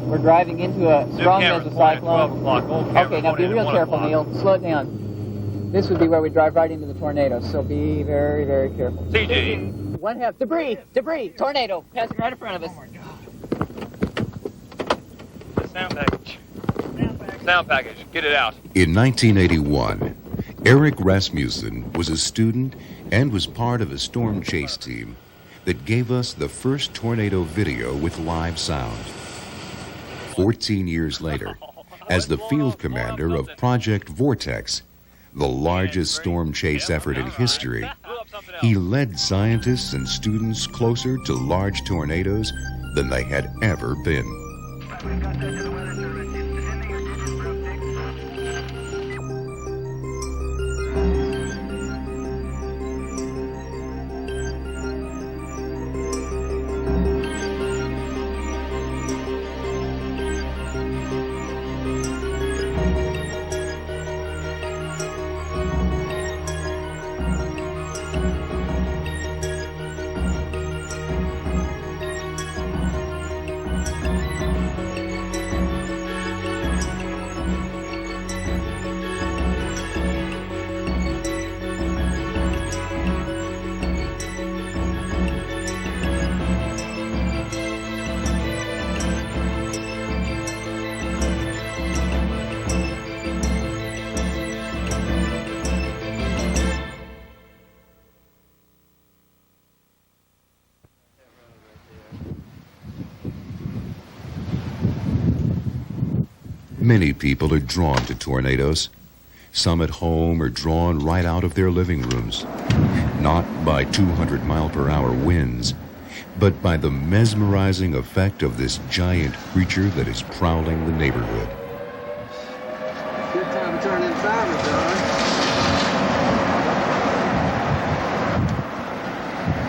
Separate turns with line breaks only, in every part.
We're driving into a strong mesocyclone.
12 o'clock.
Okay, now be real careful, Neil. Slow it down. This would be where we drive right into the tornado, so be very, very careful.
CG.
1/2. Debris! Tornado! Passing right in front of us.
Oh my God. Sound package. Sound package. Get it out.
In 1981, Eric Rasmussen was a student and was part of a storm chase team that gave us the first tornado video with live sound. 14 years later, as the field commander of Project Vortex, the largest storm chase effort in history, he led scientists and students closer to large tornadoes than they had ever been. Many people are drawn to tornadoes. Some at home are drawn right out of their living rooms, not by 200-mile-per-hour winds, but by the mesmerizing effect of this giant creature that is prowling the neighborhood.
Good time to turn inside, John.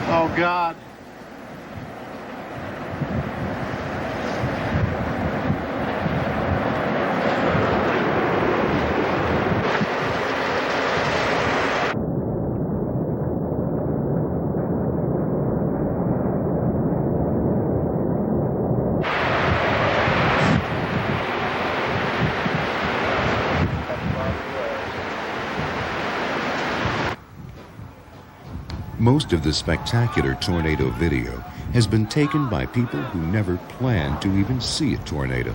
Oh, God.
Most of the spectacular tornado video has been taken by people who never planned to even see a tornado.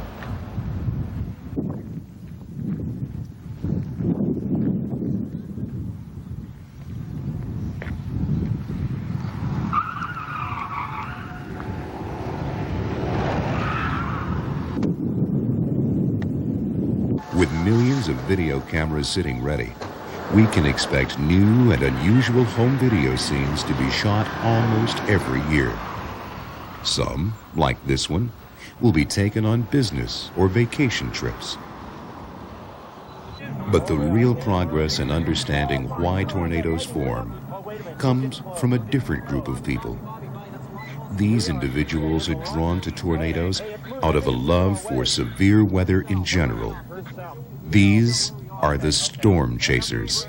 With millions of video cameras sitting ready, we can expect new and unusual home video scenes to be shot almost every year. Some, like this one, will be taken on business or vacation trips. But the real progress in understanding why tornadoes form comes from a different group of people. These individuals are drawn to tornadoes out of a love for severe weather in general. These are the storm chasers.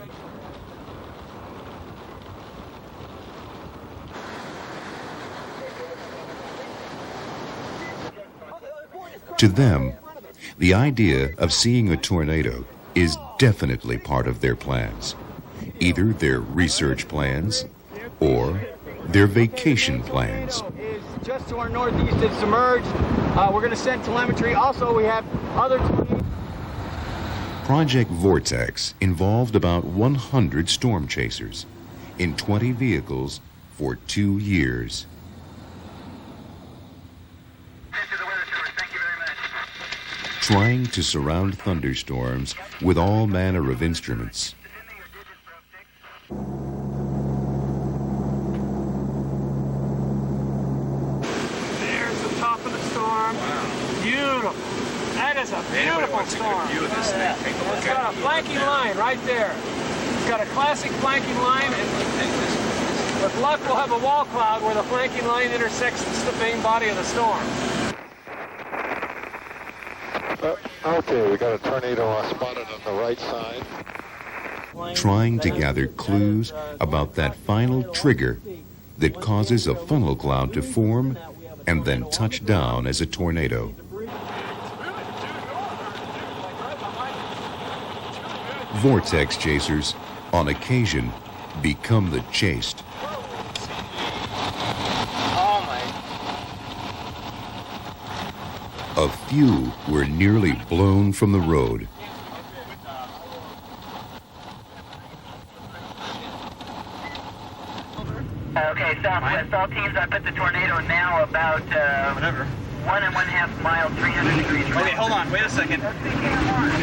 To them, the idea of seeing a tornado is definitely part of their plans, either their research plans or their vacation plans.
Just to our northeast, it's submerged. We're going to send telemetry. Also, we have other tornadoes.
Project Vortex involved about 100 storm chasers in 20 vehicles for 2 years. Trying to surround thunderstorms with all manner of instruments.
There's the top of the storm. Wow. Beautiful. That is a beautiful storm.
View of this thing. Take a look
It's got a flanking line right there. It's got a classic flanking line, and with luck we'll have a wall cloud where the flanking line intersects the main body of the storm.
Okay, we got a tornado spotted on the right side.
Trying to gather clues about that final trigger that causes a funnel cloud to form and then touch down as a tornado. Vortex chasers, on occasion, become the chased.
Oh my.
A few were nearly blown from the road.
Okay, Southwest, all teams, I put the tornado now about 1.5 miles, 300 degrees.
Okay, hold on, wait a second.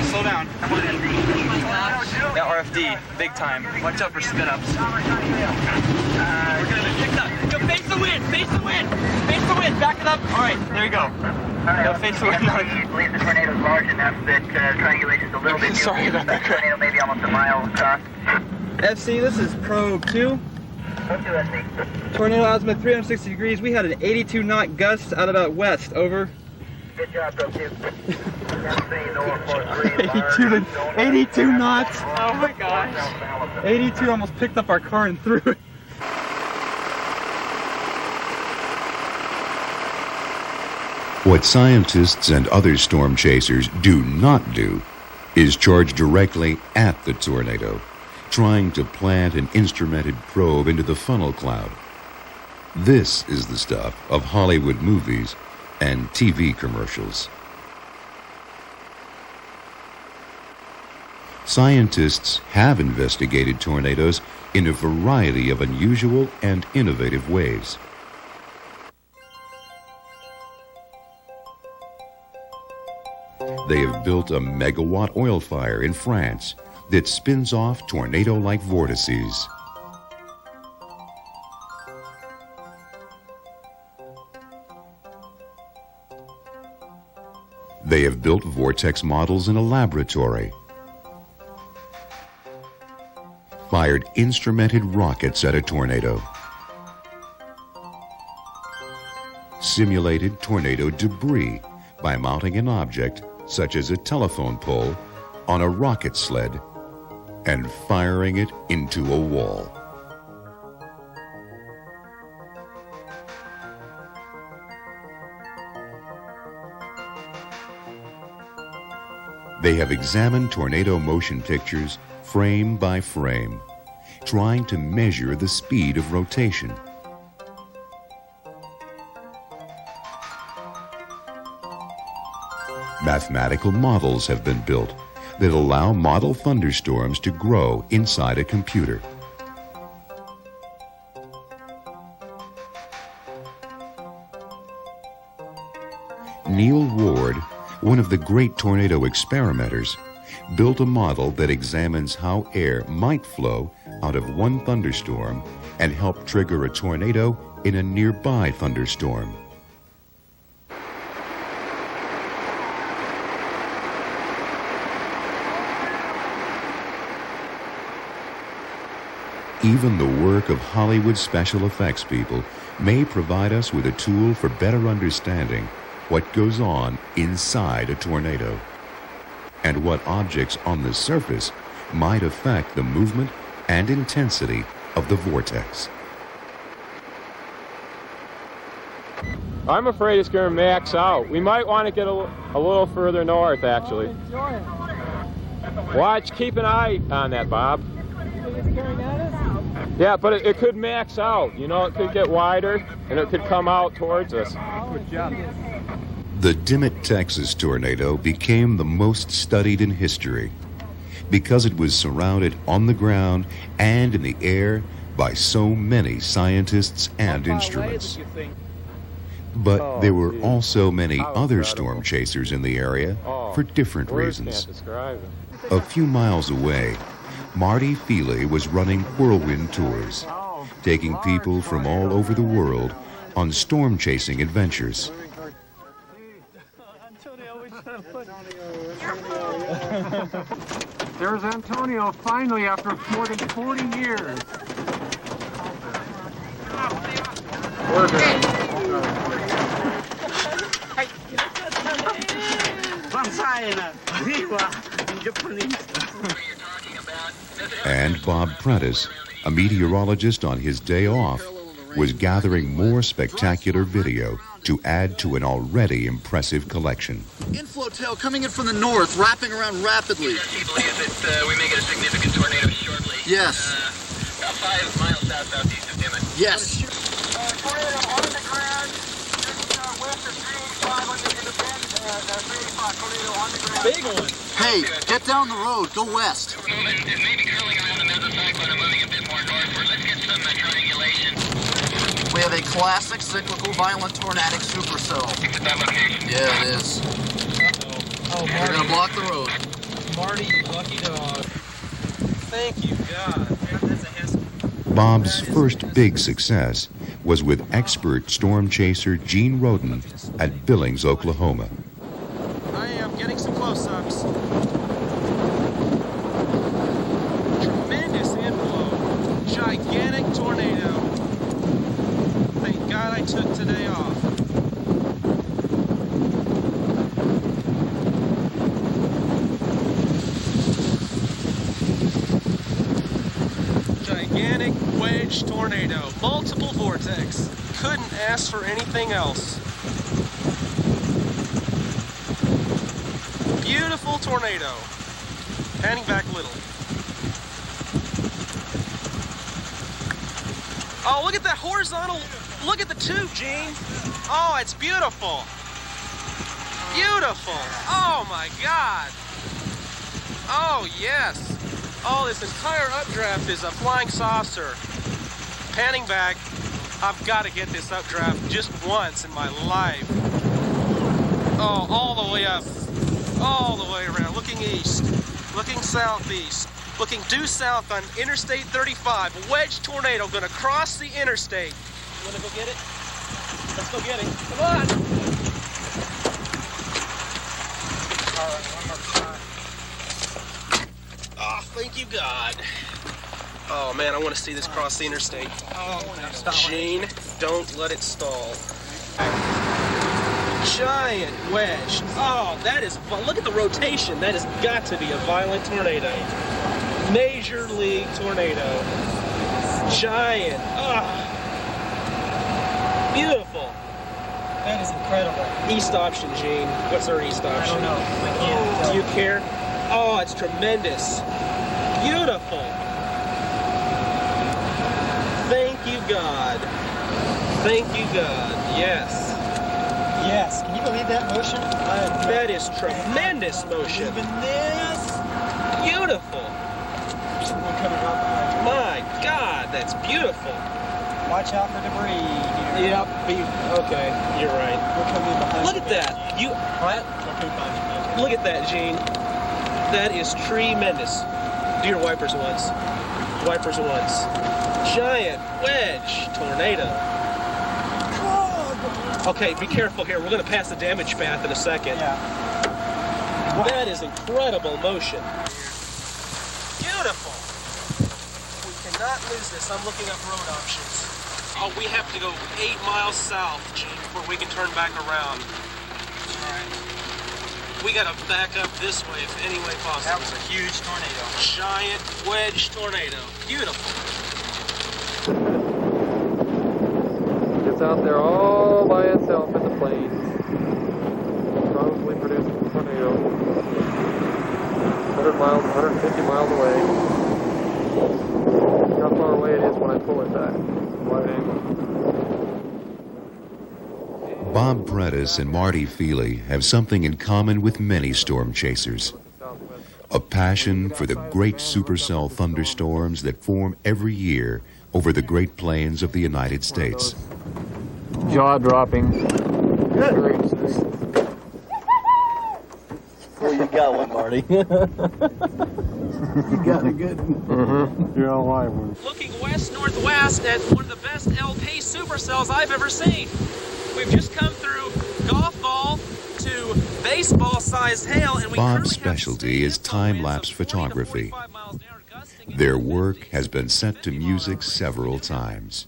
Slow down. Yeah, RFD, big time. Watch out for spin-ups. We're gonna be picked up. Go face the wind, face the wind, face the wind, back it up. All right, there you go. Go face the wind.
I believe the tornado's large enough that triangulation's a little bit.
Sorry about that.
Tornado maybe almost a mile across.
FC, this is probe 2.
What's your FC?
Tornado azimuth 360 degrees. We had an 82 knot gust out about west. Over.
Good job, Pro 2.
82 knots. Oh my gosh. 82 almost picked up our car and threw it.
What scientists and other storm chasers do not do is charge directly at the tornado, trying to plant an instrumented probe into the funnel cloud. This is the stuff of Hollywood movies and TV commercials. Scientists have investigated tornadoes in a variety of unusual and innovative ways. They have built a megawatt oil fire in France that spins off tornado-like vortices. They have built vortex models in a laboratory, fired instrumented rockets at a tornado, simulated tornado debris by mounting an object such as a telephone pole on a rocket sled and firing it into a wall. They have examined tornado motion pictures frame by frame, trying to measure the speed of rotation. Mathematical models have been built that allow model thunderstorms to grow inside a computer. Neil Ward, one of the great tornado experimenters, built a model that examines how air might flow out of one thunderstorm and help trigger a tornado in a nearby thunderstorm. Even the work of Hollywood special effects people may provide us with a tool for better understanding what goes on inside a tornado and what objects on the surface might affect the movement and intensity of the vortex.
I'm afraid it's going to max out. We might want to get a little further north, actually. Watch, keep an eye on that, Bob. Yeah, but it could max out. You know, it could get wider, and it could come out towards us. Good job.
The Dimmitt, Texas tornado became the most studied in history because it was surrounded on the ground and in the air by so many scientists and instruments. But there were also many other storm chasers in the area for different reasons. A few miles away, Marty Feely was running whirlwind tours, taking people from all over the world on storm chasing adventures.
There's Antonio, finally, after more than 40 years.
And Bob Prentice, a meteorologist on his day off, was gathering more spectacular video to add to an already impressive collection.
Inflow tail coming in from the north, wrapping around rapidly.
Does he believe that we may get a significant tornado shortly?
Yes.
About 5 miles southeast of Dimmitt.
Yes.
Tornado on the ground, just west of 385 on the bend, 385 tornado on the ground.
Big one.
Hey, get down the road. Go west.
Moving, it may be curling around the mesocyclone and moving a bit more northward. Let's get some triangulation.
We have a classic cyclical violent tornadic supercell.
It's at that location.
Yeah, it is.
Oh,
We're gonna block the road.
Marty, you lucky dog. Thank you, God. That's a history.
Bob's first big success was with expert storm chaser Gene Roden at Billings, Oklahoma.
I am getting some close-ups. Tremendous inflow. Gigantic tornado. Thank God I took today off. Gigantic wedge tornado. Multiple vortex. Couldn't ask for anything else. Beautiful tornado. Panning back a little. Oh, look at that horizontal. Look at the tube, Gene. Oh, it's beautiful. Beautiful. Oh, my God. Oh, yes. Oh, this entire updraft is a flying saucer. Panning back. I've got to get this updraft just once in my life. Oh, all the way up. All the way around. Looking east. Looking southeast. Looking due south on Interstate 35. A wedge tornado gonna cross the interstate. You wanna go get it? Let's go get it. Come on! Alright, one more time. Oh, thank you, God. Oh, man, I want to see this cross the interstate. Gene, don't let it stall. Giant wedge. Oh, that is, look at the rotation. That has got to be a violent tornado. Major league tornado. Giant. Beautiful.
That is incredible.
East option, Gene. What's our east option?
I don't know. I can't.
Do you care? Oh, it's tremendous. Beautiful. Thank you, God. Thank you, God. Yes.
Yes. Can you believe that motion?
That is tremendous motion.
Even this.
Beautiful.
We're coming right behind you.
My God, that's beautiful.
Watch out for debris here.
Yep. Okay, you're right.
We're coming behind
Look
you.
at that. You what?
We're coming behind you.
Look at that, Gene. That is tremendous. Do your wipers once. Wipers once. Giant wedge tornado. Okay, be careful here. We're going to pass the damage path in a second.
Yeah.
That is incredible motion. Beautiful. We cannot lose this. I'm looking up road options. Oh, we have to go 8 miles south, Gene, before we can turn back around. All right. We got to back up this way if any way possible.
That was a huge tornado.
Giant wedge tornado. Beautiful.
It's out there all by itself in the plains. Probably producing a tornado. 100 miles, 150 miles away. Look how far away it is when I pull it back. Wide angle.
Bob Prentice and Marty Feely have something in common with many storm chasers. A passion for the great supercell thunderstorms that form every year over the Great Plains of the United States.
Jaw-dropping.
Well, you got one, Marty. You got a good one.
You're all live one.
Looking west-northwest at one of the best LP supercells I've ever seen. We've just come through golf ball to baseball-sized hail, and we
Bob's specialty is time-lapse photography. Their work has been set to music several times.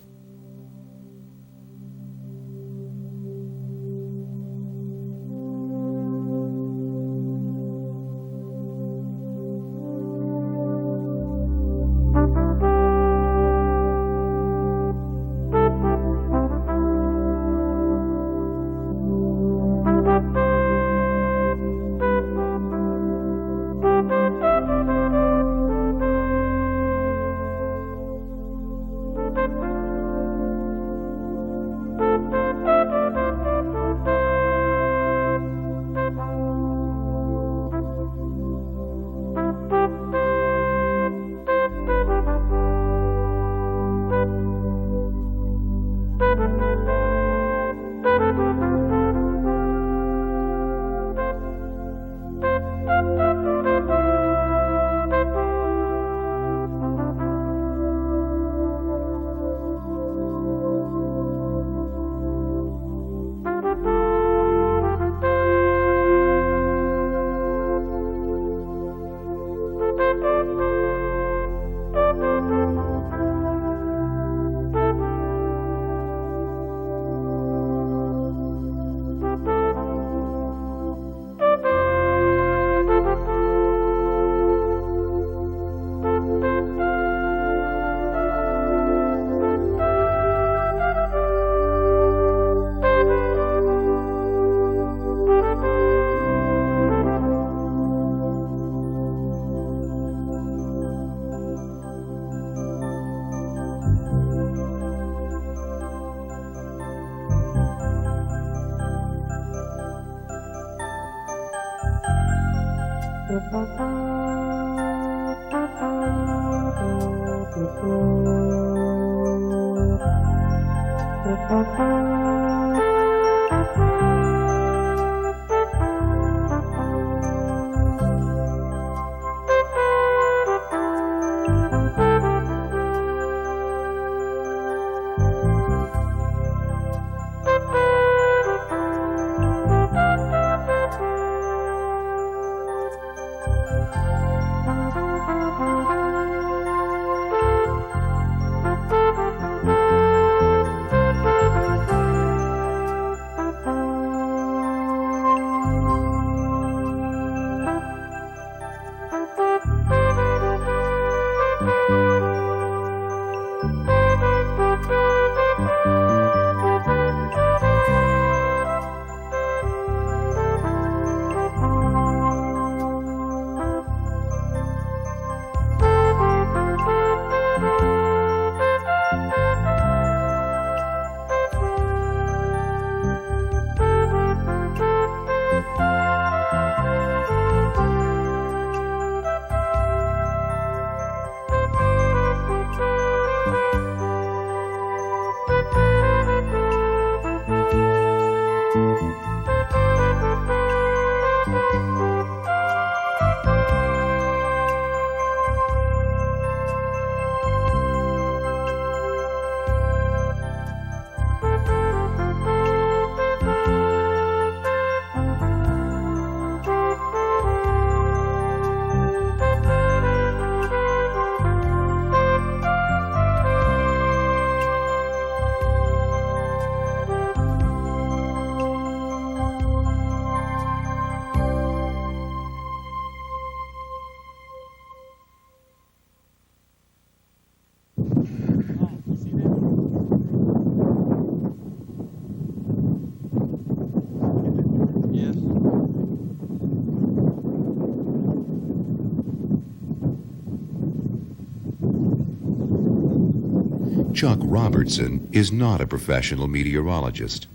Chuck Robertson is not a professional meteorologist.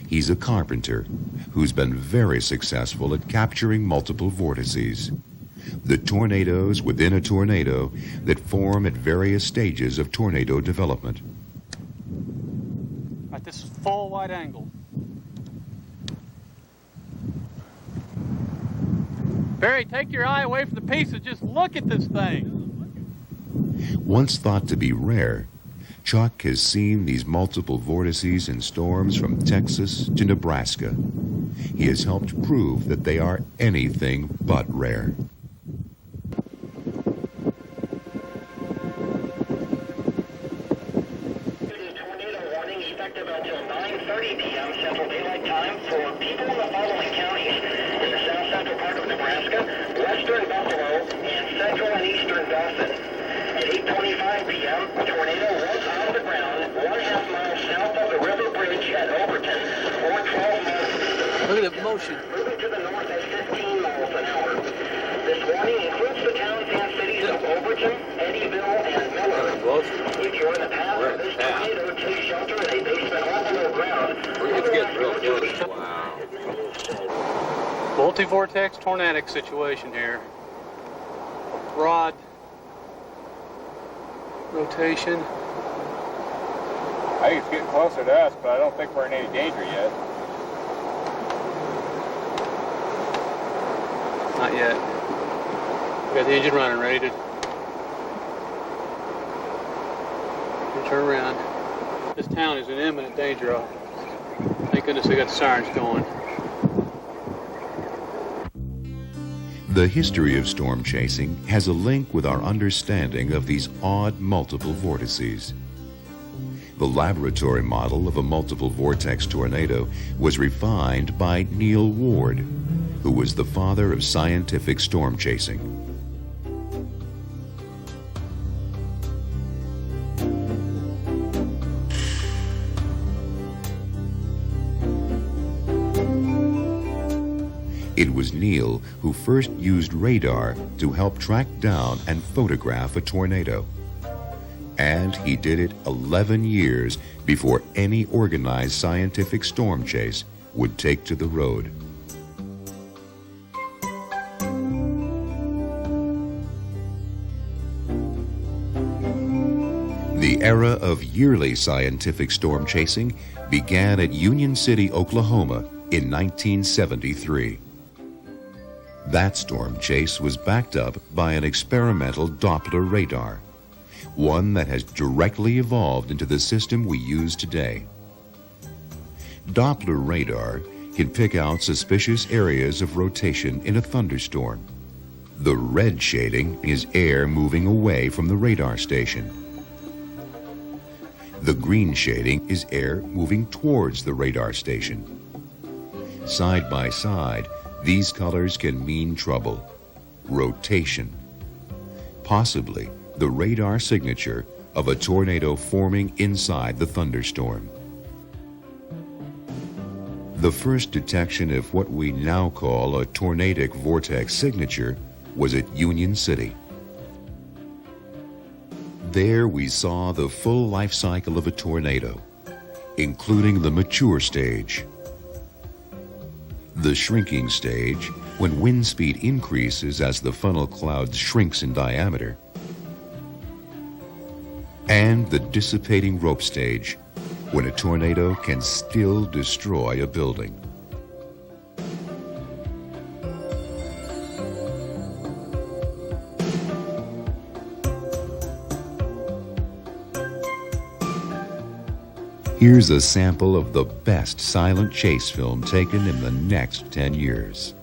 He's a carpenter who's been very successful at capturing multiple vortices, the tornadoes within a tornado that form at various stages of tornado development.
All right, this is full wide angle. Barry, take your eye away from the piece and just look at this thing.
Once thought to be rare, Chuck has seen these multiple vortices in storms from Texas to Nebraska. He has helped prove that they are anything but rare.
Tornado warning effective until 9:30 p.m. Central Daylight Time for people in the following counties in the south central part of Nebraska, western Buffalo, and central and eastern Dawson. At 8:25 p.m., a tornado was out of the ground 1/2 mile south of the river bridge at Overton, or 12 miles distant.
Look at the motion.
Moving to the north at 15 miles an hour. This warning includes the towns and cities of Overton, Eddyville, and Miller. If you're in the path of this tornado, take shelter in a basement or below ground.
It's getting real good. Wow.
Multi-vortex tornadic situation here. Rod rotation.
I think it's getting closer to us, but I don't think we're in any danger yet.
Not yet. We got the engine running, ready to turn around. This town is in imminent danger of. Thank goodness they got the sirens going.
The history of storm chasing has a link with our understanding of these odd multiple vortices. The laboratory model of a multiple vortex tornado was refined by Neil Ward, who was the father of scientific storm chasing. It was Neil who first used radar to help track down and photograph a tornado. And he did it 11 years before any organized scientific storm chase would take to the road. The era of yearly scientific storm chasing began at Union City, Oklahoma in 1973. That storm chase was backed up by an experimental Doppler radar, one that has directly evolved into the system we use today. Doppler radar can pick out suspicious areas of rotation in a thunderstorm. The red shading is air moving away from the radar station. The green shading is air moving towards the radar station. Side by side, these colors can mean trouble, rotation, possibly the radar signature of a tornado forming inside the thunderstorm. The first detection of what we now call a tornadic vortex signature was at Union City. There we saw the full life cycle of a tornado, including the mature stage, the shrinking stage, when wind speed increases as the funnel cloud shrinks in diameter, and the dissipating rope stage, when a tornado can still destroy a building. Here's a sample of the best silent chase film taken in the next 10 years.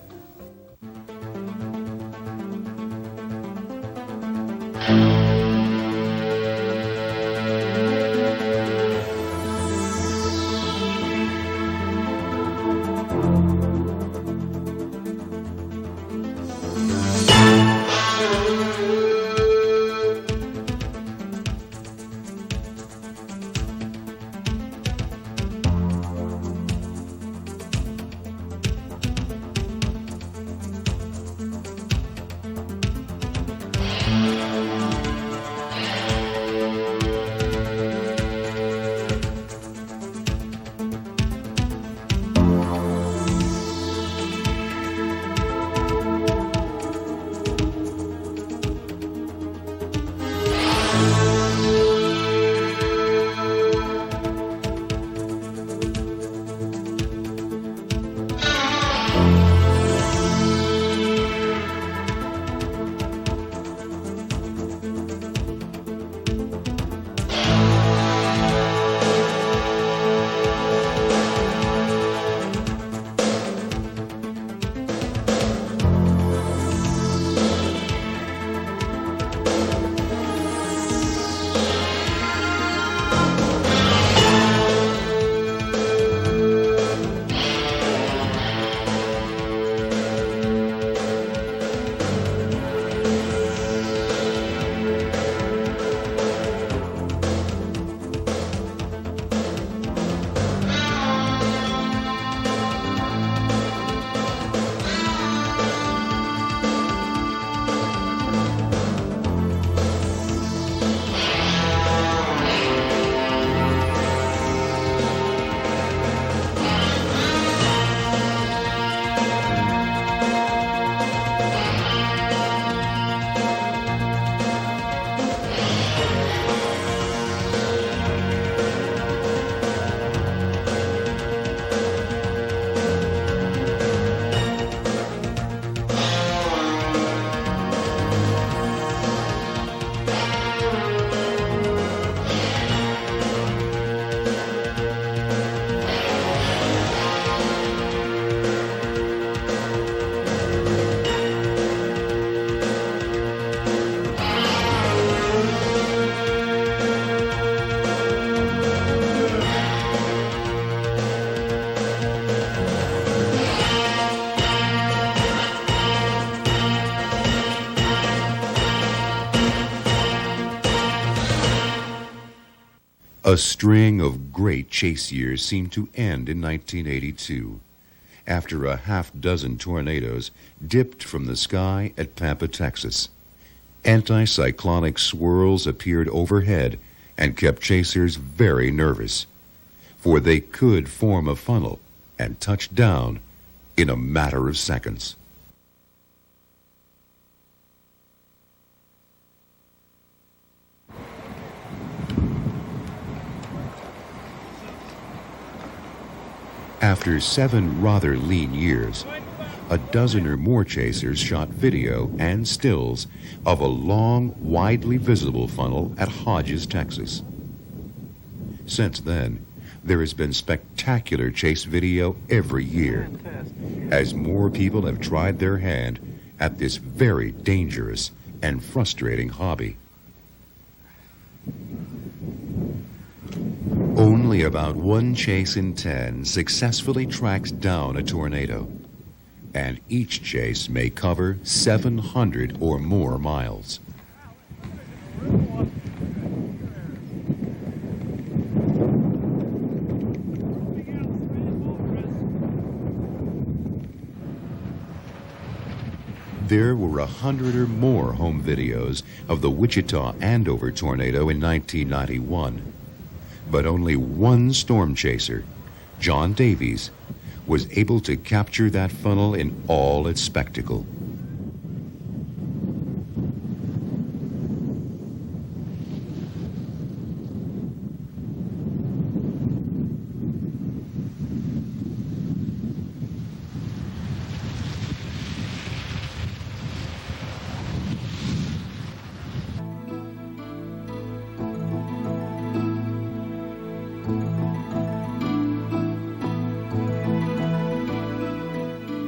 A string of great chase years seemed to end in 1982, after a half-dozen tornadoes dipped from the sky at Pampa, Texas. Anticyclonic swirls appeared overhead and kept chasers very nervous, for they could form a funnel and touch down in a matter of seconds. After 7 rather lean years, a dozen or more chasers shot video and stills of a long, widely visible funnel at Hodges, Texas. Since then, there has been spectacular chase video every year, as more people have tried their hand at this very dangerous and frustrating hobby. Only about 1 chase in 10 successfully tracks down a tornado, and each chase may cover 700 or more miles. There were 100 or more home videos of the Wichita Andover tornado in 1991, but only one storm chaser, John Davies, was able to capture that funnel in all its spectacle.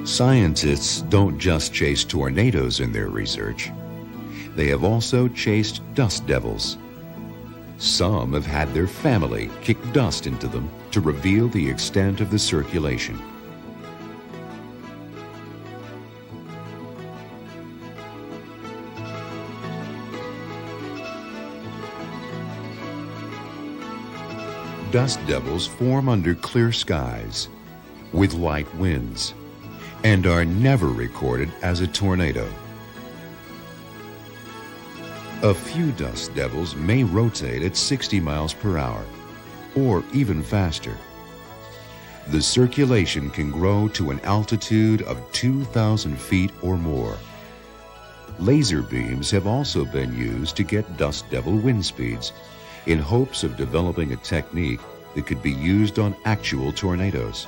Scientists don't just chase tornadoes in their research. They have also chased dust devils. Some have had their family kick dust into them to reveal the extent of the circulation. Dust devils form under clear skies with light winds and are never recorded as a tornado. A few dust devils may rotate at 60 miles per hour, or even faster. The circulation can grow to an altitude of 2,000 feet or more. Laser beams have also been used to get dust devil wind speeds in hopes of developing a technique that could be used on actual tornadoes.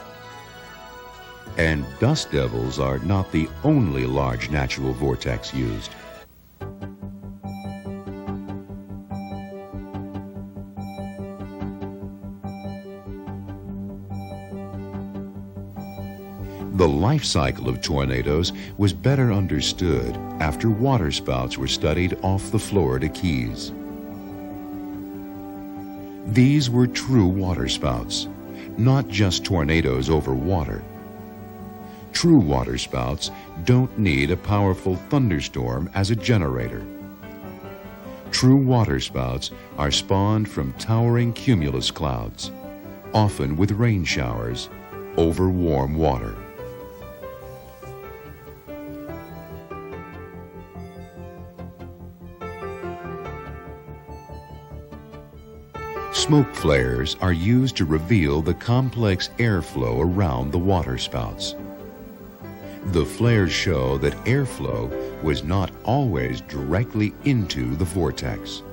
And dust devils are not the only large natural vortex used. The life cycle of tornadoes was better understood after waterspouts were studied off the Florida Keys. These were true waterspouts, not just tornadoes over water. True waterspouts don't need a powerful thunderstorm as a generator. True waterspouts are spawned from towering cumulus clouds, often with rain showers over warm water. Smoke flares are used to reveal the complex airflow around the waterspouts. The flares show that airflow was not always directly into the vortex.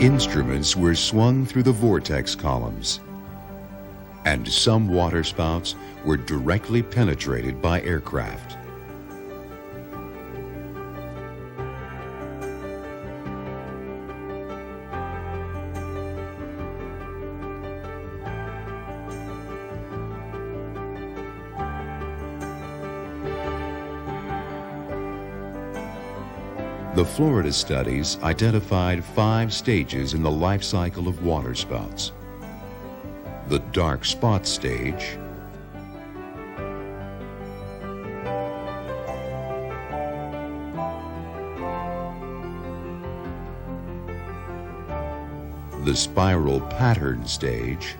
Instruments were swung through the vortex columns, and some waterspouts were directly penetrated by aircraft. The Florida studies identified 5 stages in the life cycle of waterspouts. The dark spot stage, the spiral pattern stage,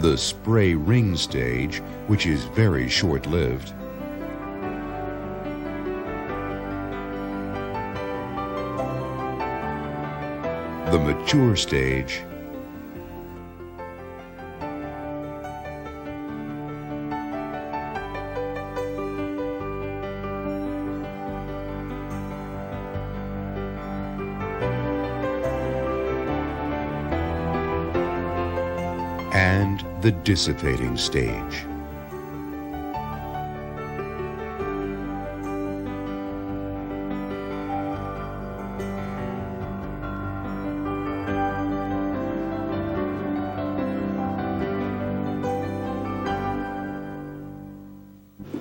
the spray ring stage, which is very short-lived, the mature stage, and the dissipating stage.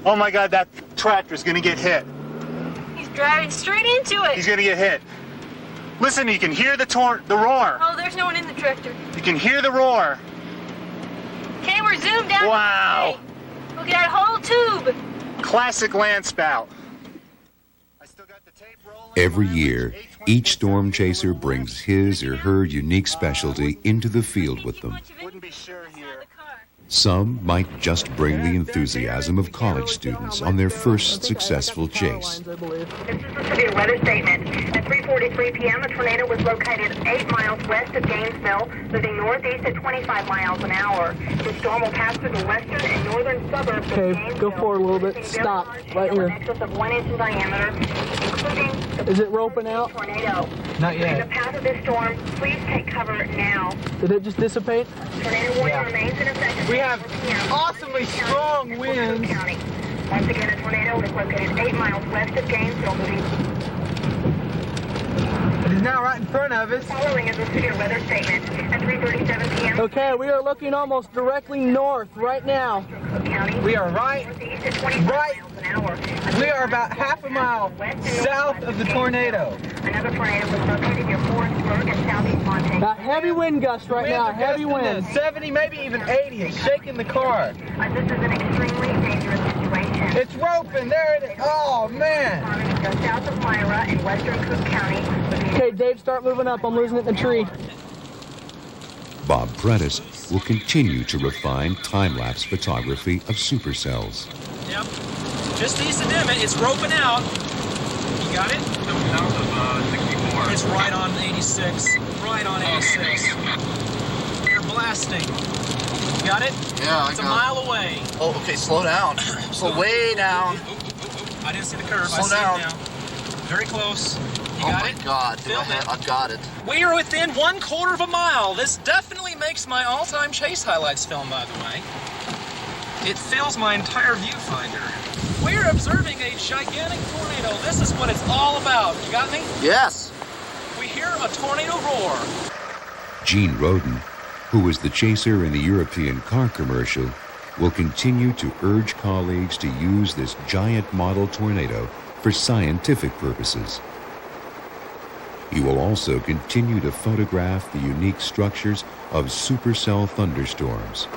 Oh my God, that tractor's gonna get hit.
He's driving straight into it.
He's gonna get hit. Listen, you can hear the roar.
Oh, there's no one in the tractor.
You can hear the roar.
Okay, we're zoomed down.
Wow.
Look at that whole tube.
Classic land spout.
Every year, each storm chaser brings his or her unique specialty into the field with them.
Wouldn't be sure here.
Some might just bring the enthusiasm of college students on their first successful chase.
This is a severe weather statement. At 3:43 p.m., a tornado was located 8 miles west of Gainesville, moving northeast at 25 miles an hour. The storm will pass through the western and northern suburbs of Gainesville.
Go forward a little bit. Stop. Right here.
In excess of 1 inch in diameter, including the
Is it roping out?
tornado.
Not yet.
In the path of this storm, please take cover now.
Did it just dissipate?
Tornado warning remains in effect.
We have awesomely strong winds.
Once again, a tornado is located 8 miles west of Gainesville, moving.
It is now right in front of us.
Following is a severe weather statement. At 3:37 p.m.
Okay, we are looking almost directly north right now.
We are right. We are about half a mile south of the tornado.
Another tornado was located near Forestburg and southeast Montana.
Got heavy wind gusts right now, heavy wind.
70, maybe even 80. It's shaking the car.
This is an extremely dangerous situation.
It's roping. There it is. Oh, man.
Just south of Myra in western Cook County.
Okay, Dave, start moving up. I'm losing it in the tree.
Bob Prentice will continue to refine time-lapse photography of supercells.
Yep. Just east of Emmett, it's roping out. You got it?
South of 64.
It's right on 86. Right on 86. We're blasting. You got it?
Yeah,
It's a mile away.
Oh, okay, slow down. Slow way down.
I didn't see the curve.
Slow
I see
down.
it now. Very close. You
Oh
got
my
it?
God,
Film it.
I've got it.
We are within 1/4 of a mile. This definitely makes my all-time chase highlights film, by the way. It fills my entire viewfinder. We're observing a gigantic tornado. This is what it's all about. You got me?
Yes.
We hear a tornado roar.
Gene Roden, who was the chaser in the European car commercial, will continue to urge colleagues to use this giant model tornado for scientific purposes. He will also continue to photograph the unique structures of supercell thunderstorms.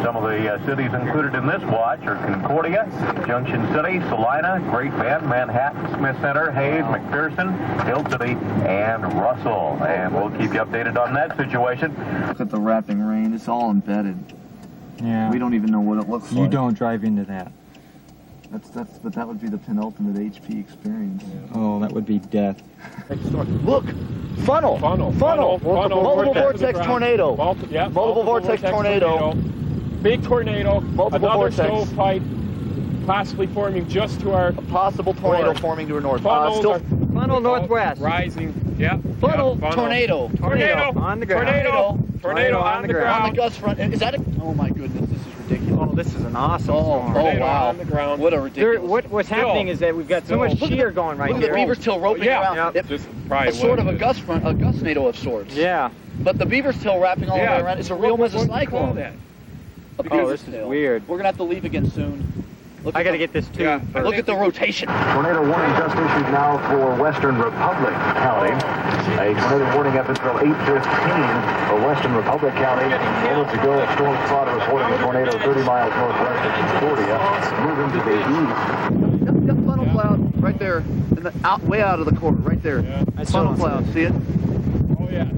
Some of the cities included in this watch are Concordia, Junction City, Salina, Great Bend, Manhattan, Smith Center, Hayes, McPherson, Hill City, and Russell. And we'll keep you updated on that situation.
Look at the wrapping rain. It's all embedded.
Yeah.
We don't even know what it looks like.
You don't drive into that.
But that would be the penultimate HP experience.
Oh, that would be death.
Look! Funnel! Multiple vortex tornado. Multiple vortex tornado.
Big tornado.
Multiple
Another
vortex.
stovepipe possibly forming just to our...
A possible tornado forming to our north.
Funnel northwest.
Rising. Yeah.
Funnel.
Yeah,
Tornado.
On the ground.
Tornado on the ground.
On the gust front. Is that a... Oh my goodness, this is ridiculous.
Oh, this is an awesome storm.
Tornado
wow.
on the ground.
What a ridiculous...
What's happening is that we've got so much shear going right
Look at
here.
the beaver's tail roping around.
Just
It's sort of a gust front, a gust tornado of sorts.
Yeah.
But the beaver's tail wrapping all the way around. It's a real mesocyclone. A
Oh, this is weird.
We're gonna have to leave again soon.
I gotta get this too.
Yeah.
Look at the rotation.
Tornado warning just issued now for Western Republic County. A tornado warning up until 8:15 for Western Republic County. Moments ago, a storm spotter reporting a tornado 30 miles northwest of Concordia, moving to the east.
Yep, funnel cloud right there, way out of the corner, right there.
I still
Funnel
don't see
cloud, see it?
Oh,
yeah.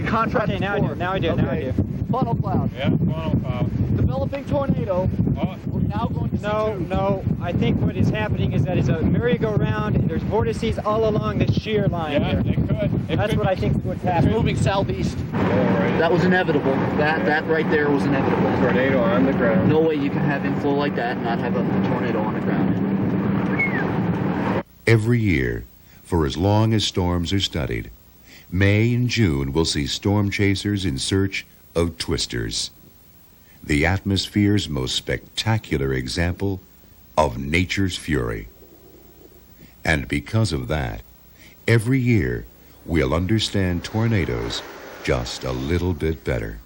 Contrast. Okay, now I do. Now I do. Now I do.
Funnel cloud.
Yeah, funnel cloud.
Developing tornado.
Oh.
We're now going to see
No. I think what is happening is that it's a merry-go-round. There's vortices all along the shear line
Yeah,
here.
it could.
That's what I think is what's happening.
Moving southeast.
Right.
That was inevitable. That right there was inevitable.
Tornado on the ground.
No way you can have inflow like that and not have a tornado on the ground.
Every year, for as long as storms are studied, May and June will see storm chasers in search of twisters, the atmosphere's most spectacular example of nature's fury. And because of that, every year we'll understand tornadoes just a little bit better.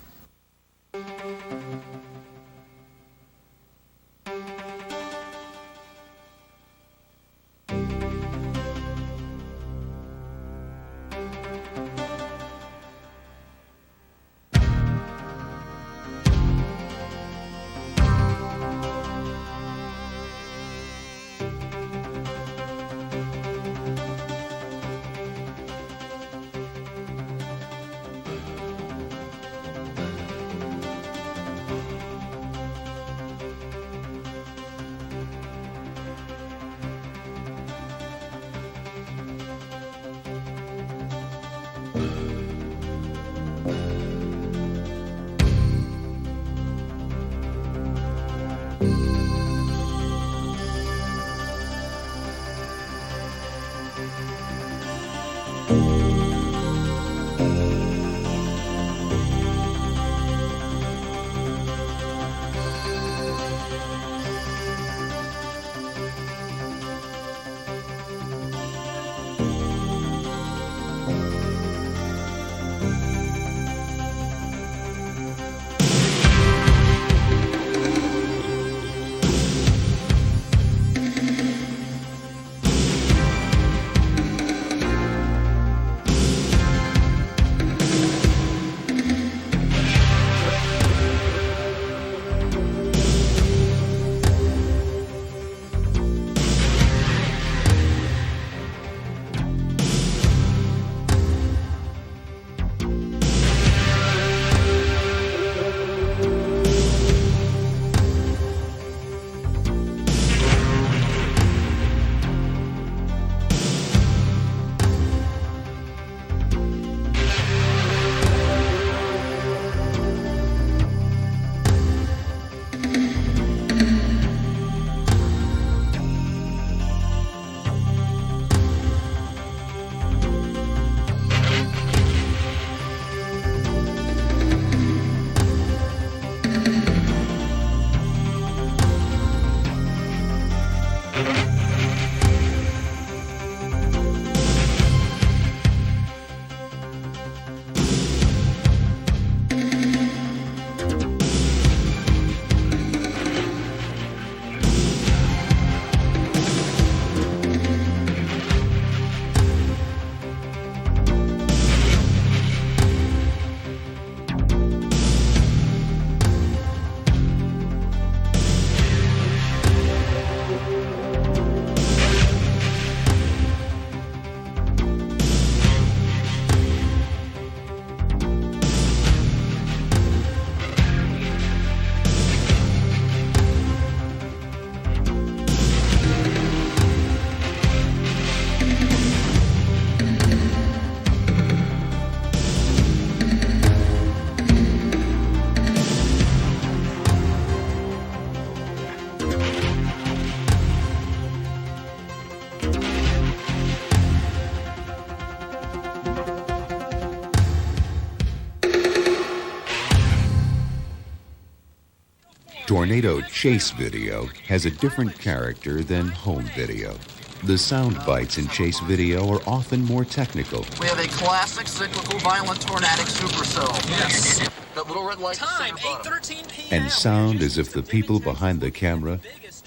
Tornado chase video has a different character than home video. The sound bites in chase video are often more technical.
We have a classic cyclical violent tornadic supercell.
Yes.
That little red light.
Time, 8:13 p.m.
And sound as if the people behind the camera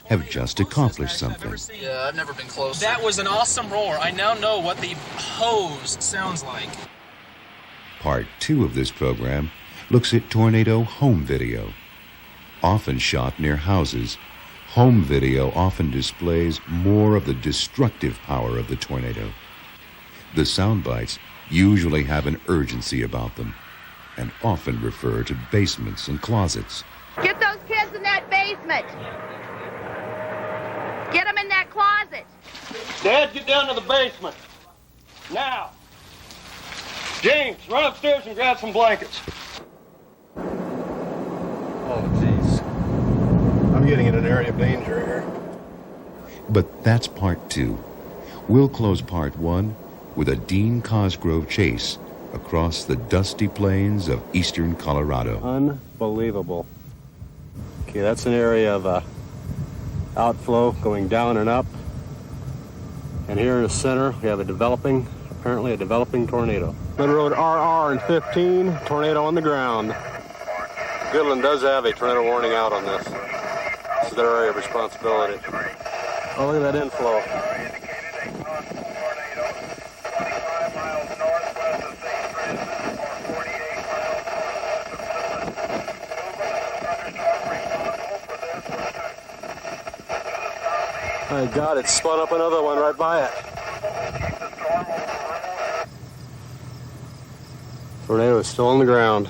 have just accomplished something.
Yeah, I've never been close.
That was an awesome roar. I now know what the hose sounds like.
Part 2 of this program looks at tornado home video. Often shot near houses, home video often displays more of the destructive power of the tornado. The sound bites usually have an urgency about them and often refer to basements and closets.
Get those kids in that basement. Get them in that closet.
Dad, get down to the basement. Now. James, run upstairs and grab some blankets.
Oh, jeez. I'm getting in an area of danger here.
But that's part 2. We'll close part 1 with a Dean Cosgrove chase across the dusty plains of eastern Colorado.
Unbelievable. Okay, that's an area of outflow going down and up. And here in the center, we have apparently a developing tornado. Mid Road RR and 15, tornado on the ground. Goodland does have a tornado warning out on this. This is their area of responsibility. Oh, look at that inflow. My God, it spun up another one right by it. Tornado is still on the ground.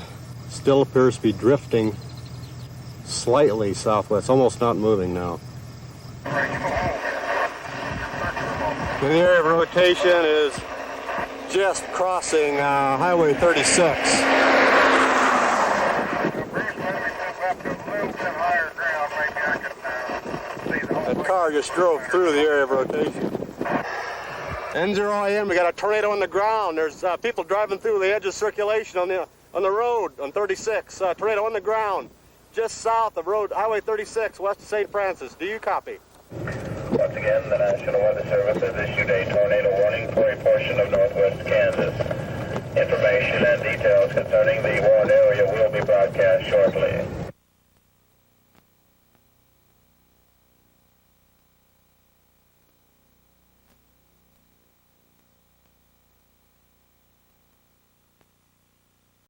Still appears to be drifting slightly southwest, almost not moving now. The area of rotation is just crossing Highway 36. That car just drove through the area of rotation. N0IM, we got a tornado on the ground. There's people driving through the edge of circulation on the road on 36. Tornado on the ground, just south of Highway 36, west of St. Francis. Do you copy?
Once again, the National Weather Service has issued a tornado warning for a portion of northwest Kansas. Information and details concerning the warned area will be broadcast shortly.